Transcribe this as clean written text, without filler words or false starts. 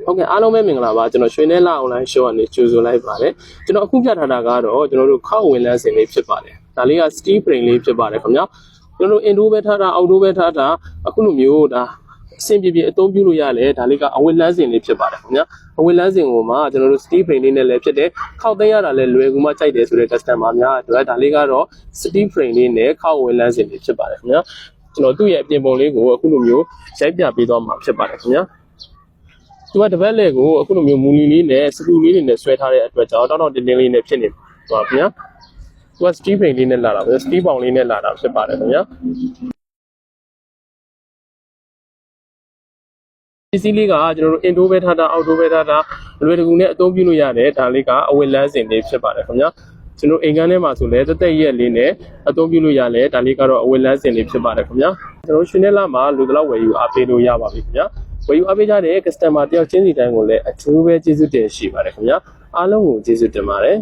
ဟုတ်ကဲ့အားလုံးပဲမင်္ဂလာပါကျွန်တော်ရွှေနဲ့လာ online show ကနေကြိုဆိုလိုက်ပါတယ်ကျွန်တော်အခုပြထားတာကတော့ကျွန်တော်တို့ခောက်ဝင်လန်းစင်လေးဖြစ်ပါတယ်ဒါလေးက steel frame လေးဖြစ်ပါတယ်ခင်ဗျာကျွန်တော်တို့ indoor ပဲထားတာ outdoor ပဲထားတာအခုလိုမျိုးဒါအဆင်ပြေပြေအသုံးပြုလို့ရတယ်ဒါလေးကအဝတ်လန်းစင်လေးဖြစ်ပါတယ်ခင်ဗျာအဝတ်လန်းစင်ကိုမှကျွန်တော်တို့ steel frame လေးနဲ့လည်းဖြစ်တယ်ခောက်သိမ်းရတာလည်းလွယ်ကူမှကြိုက်တယ်ဆိုတဲ့ customer များအတွက်ဒါလေးကတော့ steel frame လေးနဲ့ခောက်ဝင်လန်းစင်လေးဖြစ်ပါတယ်ခင်ဗျာကျွန်တော်သူ့ရဲ့အပြင်ပုံလေးကိုအခုလိုမျိုးရိုက်ပြပေးသွားမှာဖြစ်ပါတယ်ခင်ဗျာသူကတပတ်လေကိုအခုလိုမျိုးမူလီလေးနဲ့စတူလေးတွေနဲ့ဆွဲထားတဲ့အတွက်ကြောင့်တောက်တင်းတင်းလေးနဲ့ဖြစ်နေပါခင်ဗျာသူက steel frame လေးနဲ့လာတာပဲ steel ပေါင်လေးနဲ့လာတာဖြစ်ပါတယ်ခင်ဗျာဒီစီးလေးကကျွန်တော်တို့ indoor ပဲထားတာ outdoor ပဲထားတာလွယ်တကူနဲ့အသုံးပြုလို့ရတယ်ဒါလေးကအဝတ်လန်းစင်လေးဖြစ်ပါတယ်ခင်ဗျာကျွန်တော်အိမ်ကန်းထဲမှာဆိုလဲတက်ရက်လေးနဲ့အသုံးပြုလို့ရတယ်ဒါလေးကတော့အဝတ်လန်းစင်လေးဖြစ်ပါတယ်ခင်ဗျာကျွန်တော်ရွှေနဲ့လာမှာလူတလောက်ဝယ်ယူအားပေးလို့ရပါပြီခင်ဗျာဝယ်ယူအားပေးကြတဲ့ customer တယောက်ချင်းစီတိုင်းကိုလည်းအထူးပဲကျေးဇူးတင်ရှိပါတယ်ခင်ဗျာအားလုံးကိုကျေးဇူးတင်ပါတယ်